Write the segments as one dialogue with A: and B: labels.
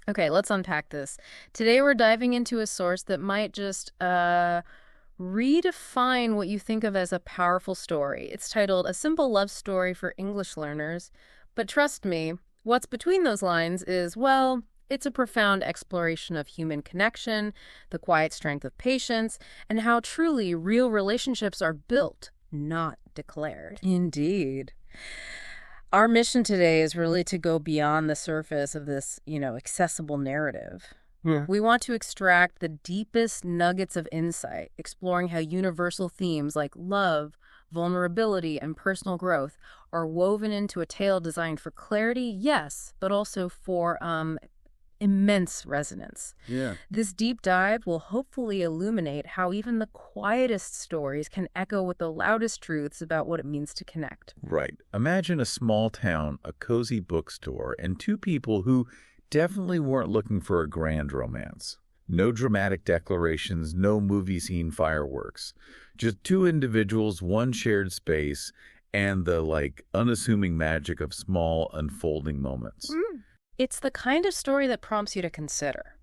A: Okay, let's unpack this. Today we're diving into a source that might just redefine what you think of as a powerful story. It's titled A Simple Love Story for English Learners. But trust me, what's between those lines is, well, it's a profound exploration of human connection, the quiet strength of patience, and how truly real relationships are built, not declared.
B: Indeed.
A: Our mission today is really to go beyond the surface of this, accessible narrative.
B: Yeah.
A: We want to extract the deepest nuggets of insight, exploring how universal themes like love, vulnerability, and personal growth are woven into a tale designed for clarity, yes, but also for immense resonance.
B: Yeah.
A: This deep dive will hopefully illuminate how even the quietest stories can echo with the loudest truths about what it means to connect.
B: Right. Imagine a small town, a cozy bookstore, and two people who definitely weren't looking for a grand romance. No dramatic declarations, no movie scene fireworks. Just two individuals, one shared space, and the, unassuming magic of small, unfolding moments.
A: It's the kind of story that prompts you to consider.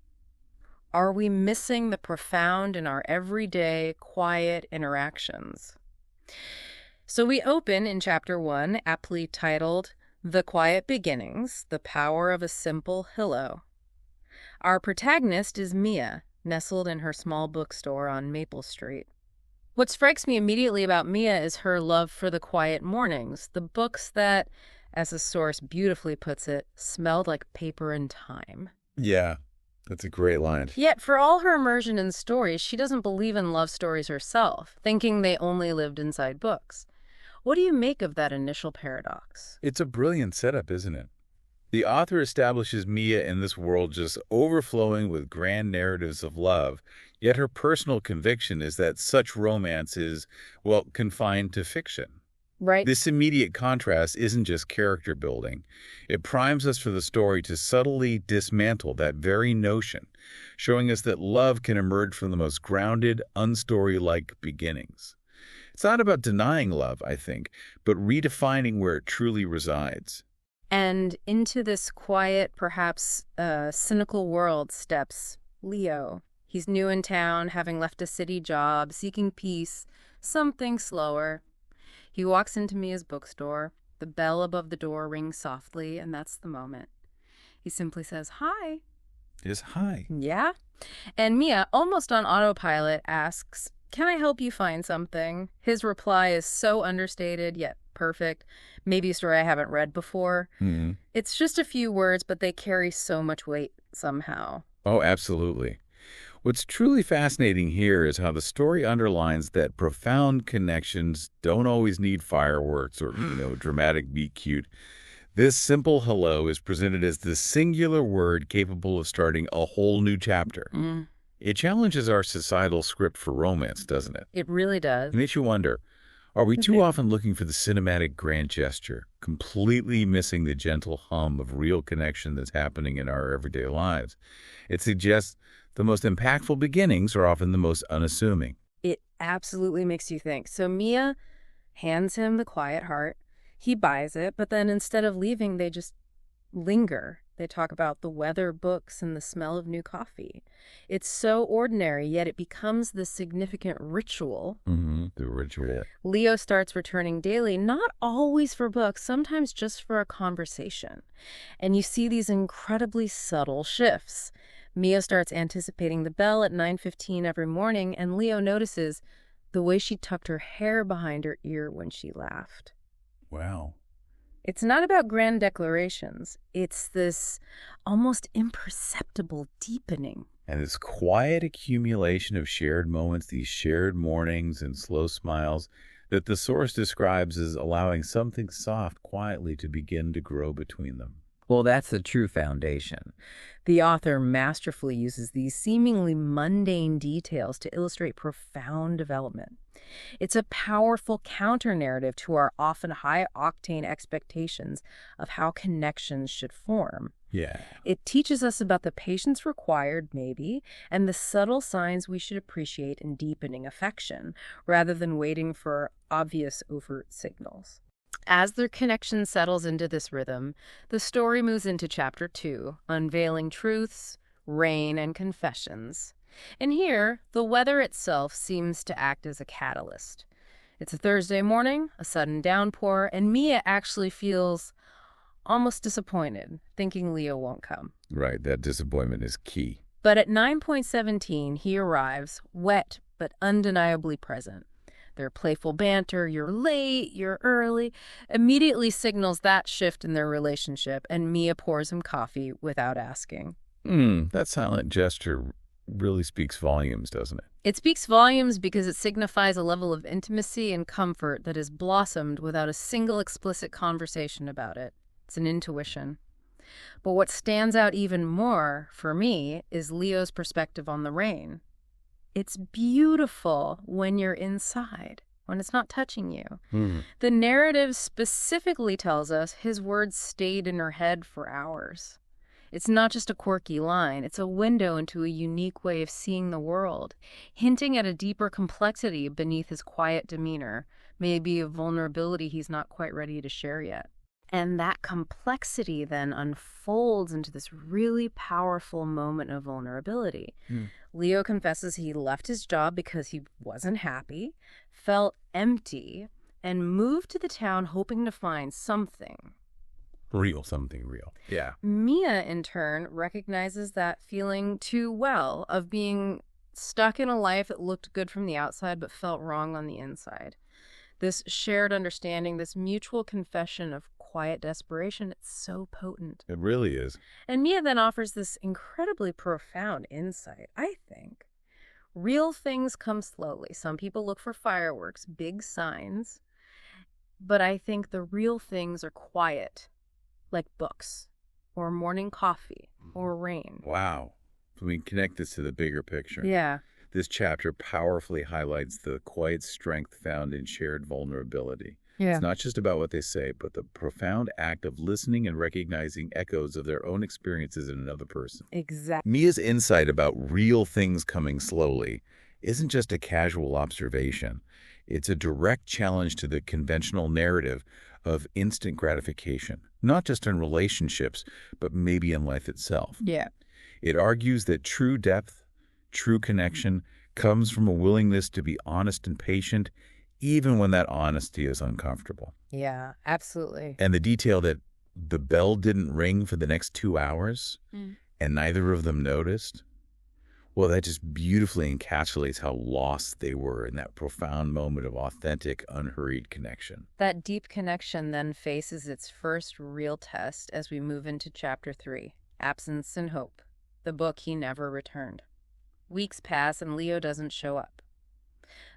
A: Are we missing the profound in our everyday, quiet interactions? So we open in chapter 1, aptly titled, The Quiet Beginnings, The Power of a Simple Hello. Our protagonist is Mia, nestled in her small bookstore on Maple Street. What strikes me immediately about Mia is her love for the quiet mornings, the books that, as the source beautifully puts it, smelled like paper and time.
B: Yeah, that's a great line.
A: Yet, for all her immersion in stories, she doesn't believe in love stories herself, thinking they only lived inside books. What do you make of that initial paradox?
B: It's a brilliant setup, isn't it? The author establishes Mia in this world just overflowing with grand narratives of love, yet her personal conviction is that such romance is, well, confined to fiction.
A: Right?
B: This immediate contrast isn't just character building. It primes us for the story to subtly dismantle that very notion, showing us that love can emerge from the most grounded, unstory-like beginnings. It's not about denying love, I think, but redefining where it truly resides.
A: And into this quiet, perhaps cynical world steps Leo. He's new in town, having left a city job, seeking peace, something slower. He walks into Mia's bookstore. The bell above the door rings softly, and that's the moment. He simply says, "Hi."
B: Is hi.
A: Yeah? And Mia, almost on autopilot, asks, "Can I help you find something?" His reply is so understated, yet perfect. Maybe a story I haven't read before.
B: Hmm.
A: It's just a few words, but they carry so much weight somehow.
B: Oh, absolutely. What's truly fascinating here is how the story underlines that profound connections don't always need fireworks or, dramatic meet cute. This simple hello is presented as the singular word capable of starting a whole new chapter. It challenges our societal script for romance, doesn't it?
A: It really does.
B: It makes you wonder, are we too often looking for the cinematic grand gesture, completely missing the gentle hum of real connection that's happening in our everyday lives? It suggests the most impactful beginnings are often the most unassuming.
A: It absolutely makes you think. So Mia hands him the quiet heart. He buys it, but then instead of leaving, they just linger. They talk about the weather, books, and the smell of new coffee. It's so ordinary, yet it becomes the significant ritual.
B: The ritual.
A: Leo starts returning daily, not always for books, sometimes just for a conversation. And you see these incredibly subtle shifts. Mia starts anticipating the bell at 9:15 every morning, and Leo notices the way she tucked her hair behind her ear when she laughed.
B: Wow.
A: It's not about grand declarations. It's this almost imperceptible deepening.
B: And this quiet accumulation of shared moments, these shared mornings and slow smiles, that the source describes as allowing something soft quietly to begin to grow between them.
C: Well, that's the true foundation.
A: The author masterfully uses these seemingly mundane details to illustrate profound development. It's a powerful counter-narrative to our often high-octane expectations of how connections should form.
B: Yeah.
A: It teaches us about the patience required, maybe, and the subtle signs we should appreciate in deepening affection, rather than waiting for obvious overt signals. As their connection settles into this rhythm, the story moves into Chapter 2, unveiling truths, rain, and confessions. And here, the weather itself seems to act as a catalyst. It's a Thursday morning, a sudden downpour, and Mia actually feels almost disappointed, thinking Leo won't come.
B: Right, that disappointment is key.
A: But at 9:17, he arrives, wet but undeniably present. Their playful banter, you're late, you're early, immediately signals that shift in their relationship, and Mia pours him coffee without asking.
B: That silent gesture really speaks volumes, doesn't it?
A: It speaks volumes because it signifies a level of intimacy and comfort that has blossomed without a single explicit conversation about it. It's an intuition. But what stands out even more, for me, is Leo's perspective on the rain. It's beautiful when you're inside, when it's not touching you. The narrative specifically tells us his words stayed in her head for hours. It's not just a quirky line, it's a window into a unique way of seeing the world, hinting at a deeper complexity beneath his quiet demeanor, maybe a vulnerability he's not quite ready to share yet. And that complexity then unfolds into this really powerful moment of vulnerability. Leo confesses he left his job because he wasn't happy, felt empty, and moved to the town hoping to find something.
B: Something real. Yeah.
A: Mia, in turn, recognizes that feeling too well of being stuck in a life that looked good from the outside but felt wrong on the inside. This shared understanding, this mutual confession of quiet desperation, it's so potent.
B: It really is.
A: And Mia then offers this incredibly profound insight, I think. Real things come slowly. Some people look for fireworks, big signs. But I think the real things are quiet, like books, or morning coffee, or rain.
B: Wow. So we can connect this to the bigger picture.
A: Yeah.
B: This chapter powerfully highlights the quiet strength found in shared vulnerability.
A: Yeah.
B: It's not just about what they say, but the profound act of listening and recognizing echoes of their own experiences in another person.
A: Exactly.
B: Mia's insight about real things coming slowly isn't just a casual observation. It's a direct challenge to the conventional narrative of instant gratification, not just in relationships, but maybe in life itself.
A: Yeah.
B: It argues that true depth, true connection, comes from a willingness to be honest and patient, even when that honesty is uncomfortable.
A: Yeah, absolutely.
B: And the detail that the bell didn't ring for the next 2 hours, and neither of them noticed, well, that just beautifully encapsulates how lost they were in that profound moment of authentic, unhurried connection.
A: That deep connection then faces its first real test as we move into Chapter 3, Absence and Hope, the book he never returned. Weeks pass and Leo doesn't show up.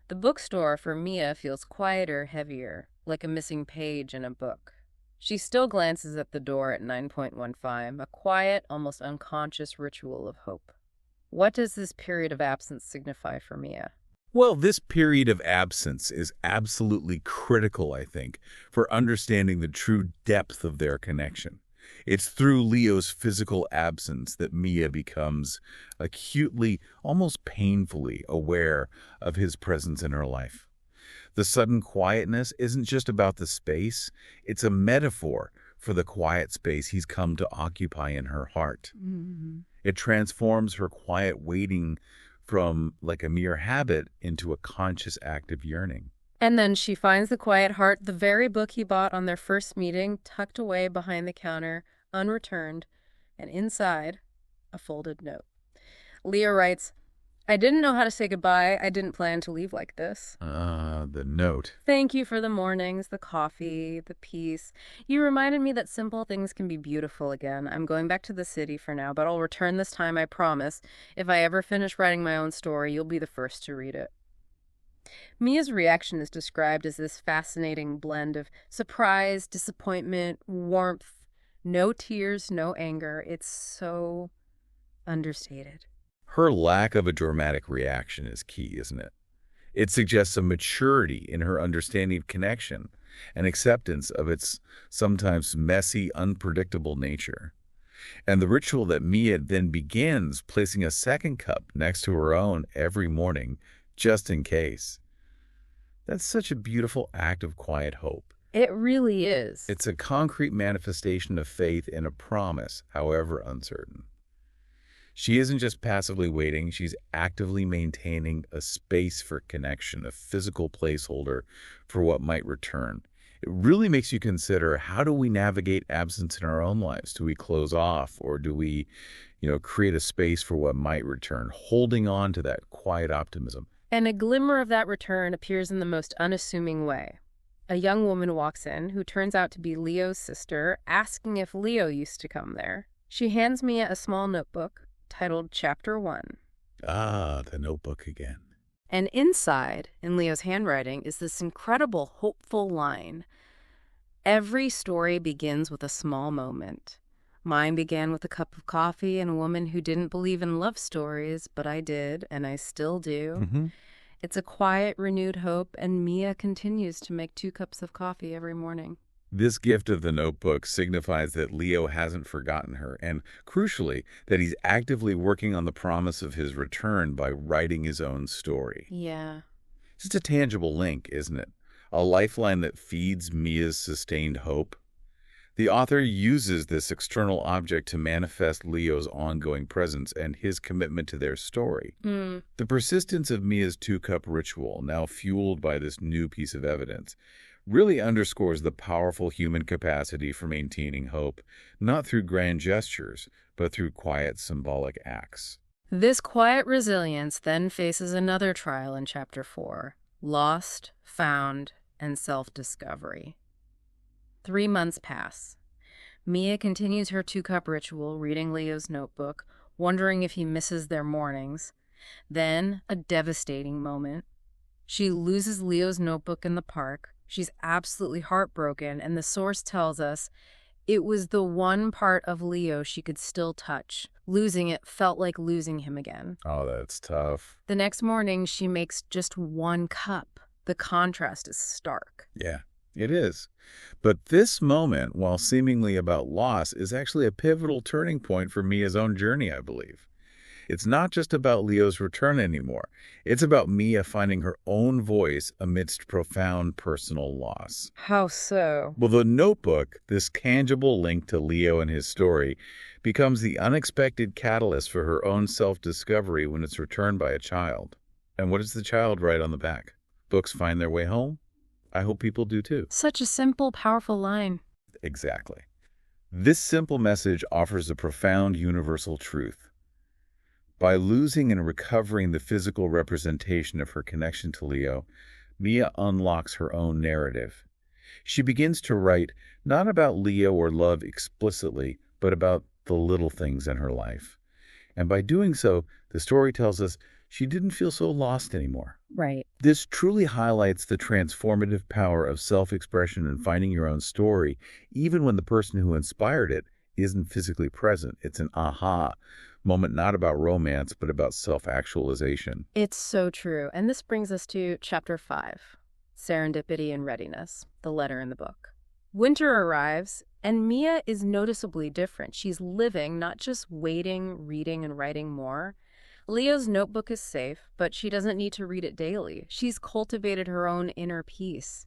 A: The bookstore for Mia feels quieter, heavier, like a missing page in a book. She still glances at the door at 9:15, a quiet, almost unconscious ritual of hope. What does this period of absence signify for Mia?
B: Well, this period of absence is absolutely critical, I think, for understanding the true depth of their connection. It's through Leo's physical absence that Mia becomes acutely, almost painfully aware of his presence in her life. The sudden quietness isn't just about the space, it's a metaphor for the quiet space he's come to occupy in her heart. It transforms her quiet waiting from like a mere habit into a conscious act of yearning.
A: And then she finds the quiet heart, the very book he bought on their first meeting, tucked away behind the counter, unreturned, and inside, a folded note. Leah writes, "I didn't know how to say goodbye. I didn't plan to leave like this.
B: The note.
A: Thank you for the mornings, the coffee, the peace. You reminded me that simple things can be beautiful again. I'm going back to the city for now, but I'll return this time, I promise. If I ever finish writing my own story, you'll be the first to read it." Mia's reaction is described as this fascinating blend of surprise, disappointment, warmth, no tears, no anger. It's so understated.
B: Her lack of a dramatic reaction is key, isn't it? It suggests a maturity in her understanding of connection and acceptance of its sometimes messy, unpredictable nature. And the ritual that Mia then begins, placing a second cup next to her own every morning, just in case. That's such a beautiful act of quiet hope.
A: It really is.
B: It's a concrete manifestation of faith in a promise, however uncertain. She isn't just passively waiting, she's actively maintaining a space for connection, a physical placeholder for what might return. It really makes you consider, how do we navigate absence in our own lives? Do we close off, or do we, create a space for what might return, holding on to that quiet optimism?
A: And a glimmer of that return appears in the most unassuming way. A young woman walks in who turns out to be Leo's sister, asking if Leo used to come there. She hands me a small notebook titled Chapter 1.
B: Ah, the notebook again.
A: And inside, in Leo's handwriting, is this incredible, hopeful line. Every story begins with a small moment. Mine began with a cup of coffee and a woman who didn't believe in love stories, but I did, and I still do. It's a quiet, renewed hope, and Mia continues to make 2 cups of coffee every morning.
B: This gift of the notebook signifies that Leo hasn't forgotten her, and crucially, that he's actively working on the promise of his return by writing his own story.
A: Yeah.
B: It's a tangible link, isn't it? A lifeline that feeds Mia's sustained hope. The author uses this external object to manifest Leo's ongoing presence and his commitment to their story. The persistence of Mia's 2-cup ritual, now fueled by this new piece of evidence, really underscores the powerful human capacity for maintaining hope, not through grand gestures, but through quiet, symbolic acts.
A: This quiet resilience then faces another trial in Chapter 4, lost, found, and self-discovery. 3 months pass. Mia continues her 2-cup ritual, reading Leo's notebook, wondering if he misses their mornings. Then, a devastating moment. She loses Leo's notebook in the park. She's absolutely heartbroken, and the source tells us it was the one part of Leo she could still touch. Losing it felt like losing him again.
B: Oh, that's tough.
A: The next morning, she makes just 1 cup. The contrast is stark.
B: Yeah, it is. But this moment, while seemingly about loss, is actually a pivotal turning point for Mia's own journey, I believe. It's not just about Leo's return anymore. It's about Mia finding her own voice amidst profound personal loss.
A: How so?
B: Well, the notebook, this tangible link to Leo and his story, becomes the unexpected catalyst for her own self-discovery when it's returned by a child. And what does the child write on the back? Books find their way home? I hope people do too.
A: Such a simple, powerful line.
B: Exactly. This simple message offers a profound universal truth. By losing and recovering the physical representation of her connection to Leo, Mia unlocks her own narrative. She begins to write not about Leo or love explicitly, but about the little things in her life. And by doing so, the story tells us she didn't feel so lost anymore.
A: Right.
B: This truly highlights the transformative power of self-expression and finding your own story, even when the person who inspired it isn't physically present. It's an aha moment, not about romance, but about self-actualization.
A: It's so true. And this brings us to Chapter 5, Serendipity and Readiness, the letter in the book. Winter arrives, and Mia is noticeably different. She's living, not just waiting, reading, and writing more. Leo's notebook is safe, but she doesn't need to read it daily. She's cultivated her own inner peace.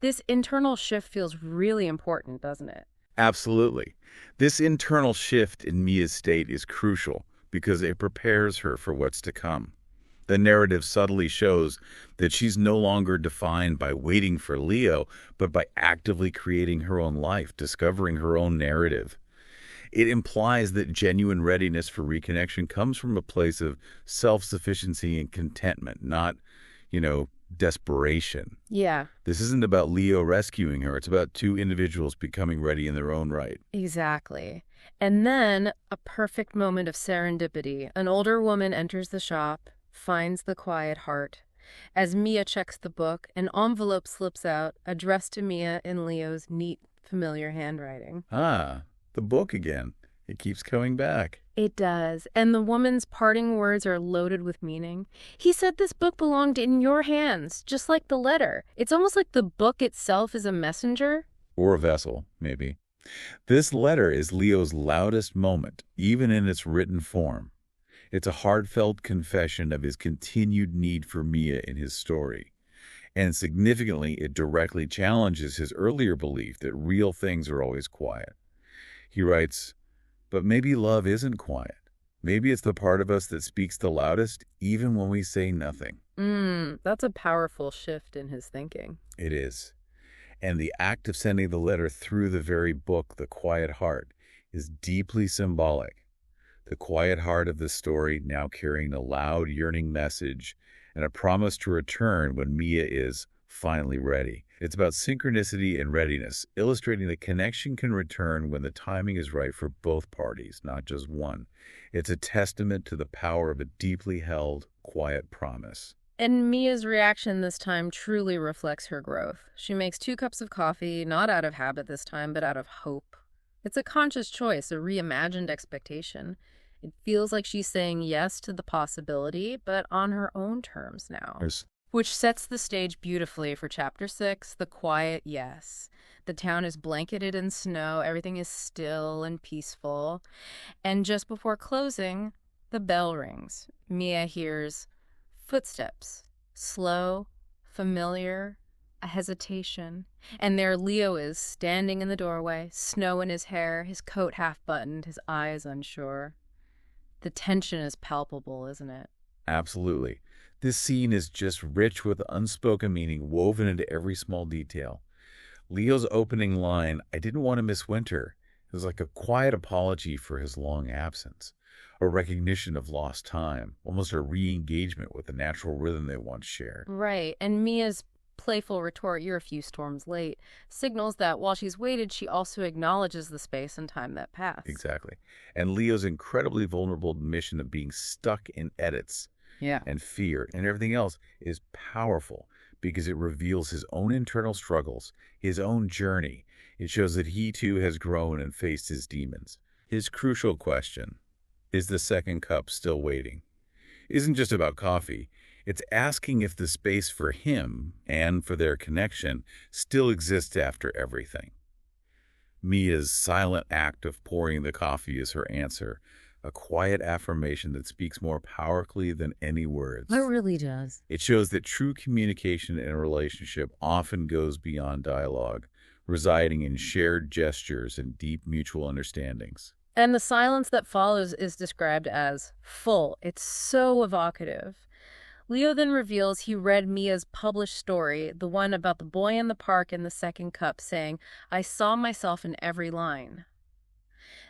A: This internal shift feels really important, doesn't it?
B: Absolutely. This internal shift in Mia's state is crucial because it prepares her for what's to come. The narrative subtly shows that she's no longer defined by waiting for Leo, but by actively creating her own life, discovering her own narrative. It implies that genuine readiness for reconnection comes from a place of self-sufficiency and contentment, not, desperation.
A: Yeah.
B: This isn't about Leo rescuing her. It's about 2 individuals becoming ready in their own right.
A: Exactly. And then a perfect moment of serendipity. An older woman enters the shop, finds the quiet heart. As Mia checks the book, an envelope slips out, addressed to Mia in Leo's neat, familiar handwriting.
B: Ah, the book again. It keeps coming back.
A: It does. And the woman's parting words are loaded with meaning. He said this book belonged in your hands, just like the letter. It's almost like the book itself is a messenger.
B: Or a vessel, maybe. This letter is Leo's loudest moment, even in its written form. It's a heartfelt confession of his continued need for Mia in his story. And significantly, it directly challenges his earlier belief that real things are always quiet. He writes, "But maybe love isn't quiet. Maybe it's the part of us that speaks the loudest, even when we say nothing."
A: That's a powerful shift in his thinking.
B: It is. And the act of sending the letter through the very book, The Quiet Heart, is deeply symbolic. The quiet heart of the story now carrying a loud, yearning message and a promise to return when Mia is finally ready. It's about synchronicity and readiness, illustrating that connection can return when the timing is right for both parties, not just one. It's a testament to the power of a deeply held, quiet promise.
A: And Mia's reaction this time truly reflects her growth. She makes 2 cups of coffee, not out of habit this time, but out of hope. It's a conscious choice, a reimagined expectation. It feels like she's saying yes to the possibility, but on her own terms now. Which sets the stage beautifully for Chapter 6, The Quiet Yes. The town is blanketed in snow, everything is still and peaceful. And just before closing, the bell rings. Mia hears footsteps, slow, familiar, a hesitation. And there Leo is, standing in the doorway, snow in his hair, his coat half buttoned, his eyes unsure. The tension is palpable, isn't it?
B: Absolutely. This scene is just rich with unspoken meaning woven into every small detail. Leo's opening line, "I didn't want to miss winter," is like a quiet apology for his long absence, a recognition of lost time, almost a re-engagement with the natural rhythm they once shared.
A: Right, and Mia's playful retort, "You're a few storms late," signals that while she's waited, she also acknowledges the space and time that passed.
B: Exactly. And Leo's incredibly vulnerable admission of being stuck in edits and fear and everything else is powerful because it reveals his own internal struggles, his own journey. It shows that he too has grown and faced his demons. His crucial question, is the second cup still waiting, isn't just about coffee. It's asking if the space for him and for their connection still exists after everything. Mia's silent act of pouring the coffee is her answer, a quiet affirmation that speaks more powerfully than any words.
A: It really does.
B: It shows that true communication in a relationship often goes beyond dialogue, residing in shared gestures and deep mutual understandings.
A: And the silence that follows is described as full. It's so evocative. Leo then reveals he read Mia's published story, the one about the boy in the park in the second cup, saying, "I saw myself in every line."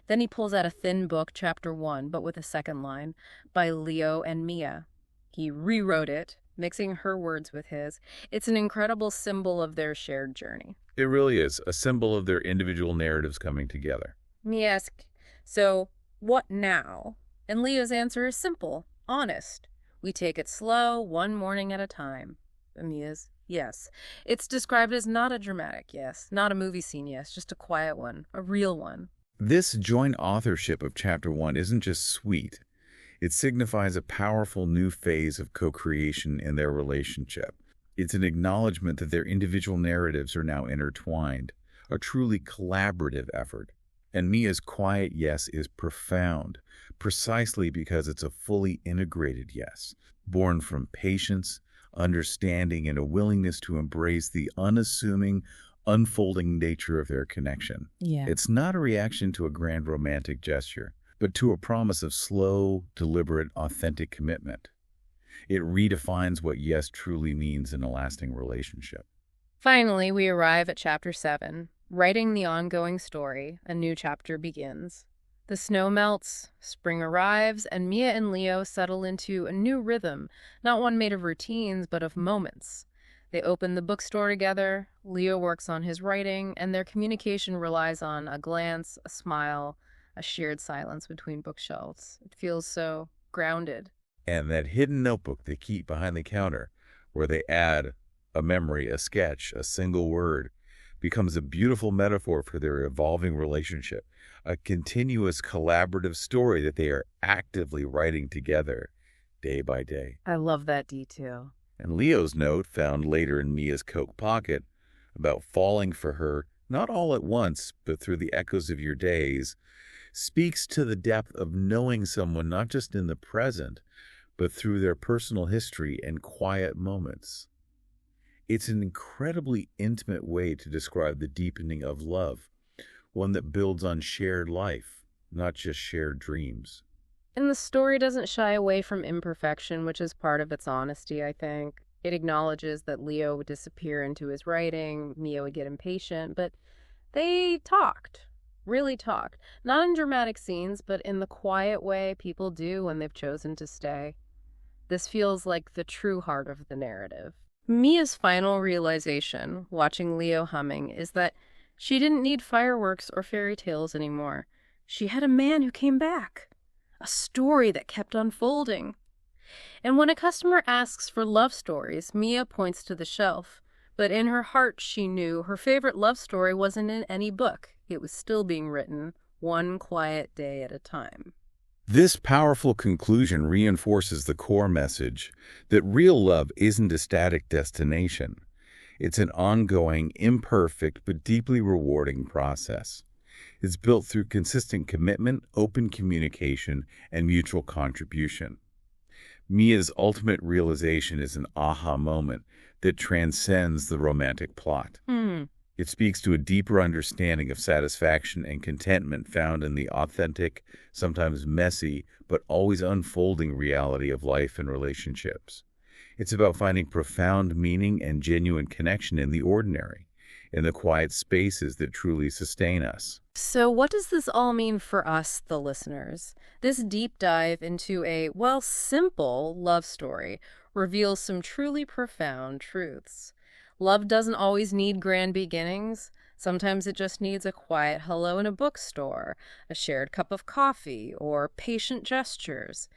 A: Then he pulls out a thin book, Chapter 1, but with a second line, by Leo and Mia. He rewrote it, mixing her words with his. It's an incredible symbol of their shared journey.
B: It really is a symbol of their individual narratives coming together.
A: Mia asks, "So, what now?" And Leo's answer is simple, honest. "We take it slow, one morning at a time." And Mia's, "Yes." It's described as not a dramatic yes, not a movie scene yes, just a quiet one, a real one.
B: This joint authorship of Chapter 1 isn't just sweet. It signifies a powerful new phase of co-creation in their relationship. It's an acknowledgement that their individual narratives are now intertwined, a truly collaborative effort. And Mia's quiet yes is profound, precisely because it's a fully integrated yes, born from patience, understanding, and a willingness to embrace the unassuming, unfolding nature of their connection. It's not a reaction to a grand romantic gesture, but to a promise of slow, deliberate, authentic commitment. It redefines what yes truly means in a lasting relationship.
A: Finally, we arrive at Chapter 7. Writing the ongoing story, a new chapter begins. The snow melts, spring arrives, and Mia and Leo settle into a new rhythm, not one made of routines, but of moments. They open the bookstore together, Leo works on his writing, and their communication relies on a glance, a smile, a shared silence between bookshelves. It feels so grounded.
B: And that hidden notebook they keep behind the counter, where they add a memory, a sketch, a single word, becomes a beautiful metaphor for their evolving relationship, a continuous collaborative story that they are actively writing together day by day.
A: I love that detail.
B: And Leo's note, found later in Mia's coat pocket, about falling for her, not all at once, but through the echoes of your days, speaks to the depth of knowing someone not just in the present, but through their personal history and quiet moments. It's an incredibly intimate way to describe the deepening of love, one that builds on shared life, not just shared dreams.
A: And the story doesn't shy away from imperfection, which is part of its honesty, I think. It acknowledges that Leo would disappear into his writing, Mia would get impatient, but they talked, really talked. Not in dramatic scenes, but in the quiet way people do when they've chosen to stay. This feels like the true heart of the narrative. Mia's final realization, watching Leo humming, is that she didn't need fireworks or fairy tales anymore. She had a man who came back, a story that kept unfolding. And when a customer asks for love stories, Mia points to the shelf. But in her heart, she knew her favorite love story wasn't in any book. It was still being written, one quiet day at a time.
B: This powerful conclusion reinforces the core message that real love isn't a static destination. It's an ongoing, imperfect, but deeply rewarding process. It's built through consistent commitment, open communication, and mutual contribution. Mia's ultimate realization is an aha moment that transcends the romantic plot. It speaks to a deeper understanding of satisfaction and contentment found in the authentic, sometimes messy, but always unfolding reality of life and relationships. It's about finding profound meaning and genuine connection in the ordinary, in the quiet spaces that truly sustain us.
A: So what does this all mean for us, the listeners? This deep dive into a, well, simple love story reveals some truly profound truths. Love doesn't always need grand beginnings. Sometimes it just needs a quiet hello in a bookstore, a shared cup of coffee, or patient gestures.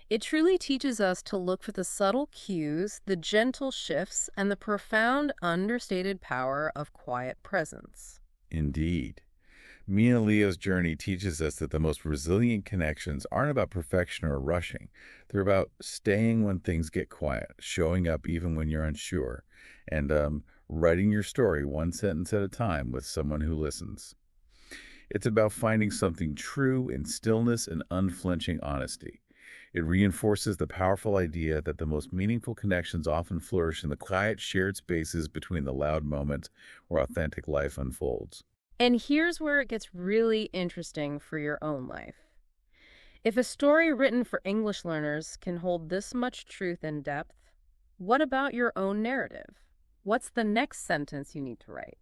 A: It truly teaches us to look for the subtle cues, the gentle shifts, and the profound, understated power of quiet presence.
B: Indeed. Mia and Leo's journey teaches us that the most resilient connections aren't about perfection or rushing. They're about staying when things get quiet, showing up even when you're unsure, and writing your story one sentence at a time with someone who listens. It's about finding something true in stillness and unflinching honesty. It reinforces the powerful idea that the most meaningful connections often flourish in the quiet, shared spaces between the loud moments where authentic life unfolds.
A: And here's where it gets really interesting for your own life. If a story written for English learners can hold this much truth and depth, what about your own narrative? What's the next sentence you need to write?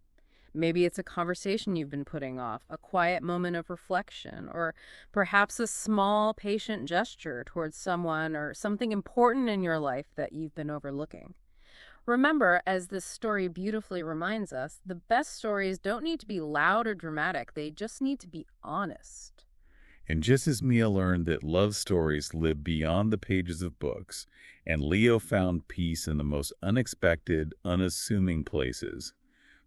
A: Maybe it's a conversation you've been putting off, a quiet moment of reflection, or perhaps a small, patient gesture towards someone or something important in your life that you've been overlooking. Remember, as this story beautifully reminds us, the best stories don't need to be loud or dramatic. They just need to be honest.
B: And just as Mia learned that love stories live beyond the pages of books, and Leo found peace in the most unexpected, unassuming places,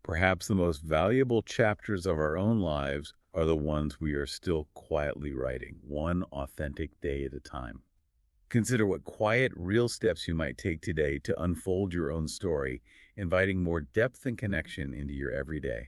B: perhaps the most valuable chapters of our own lives are the ones we are still quietly writing, one authentic day at a time. Consider what quiet, real steps you might take today to unfold your own story, inviting more depth and connection into your everyday.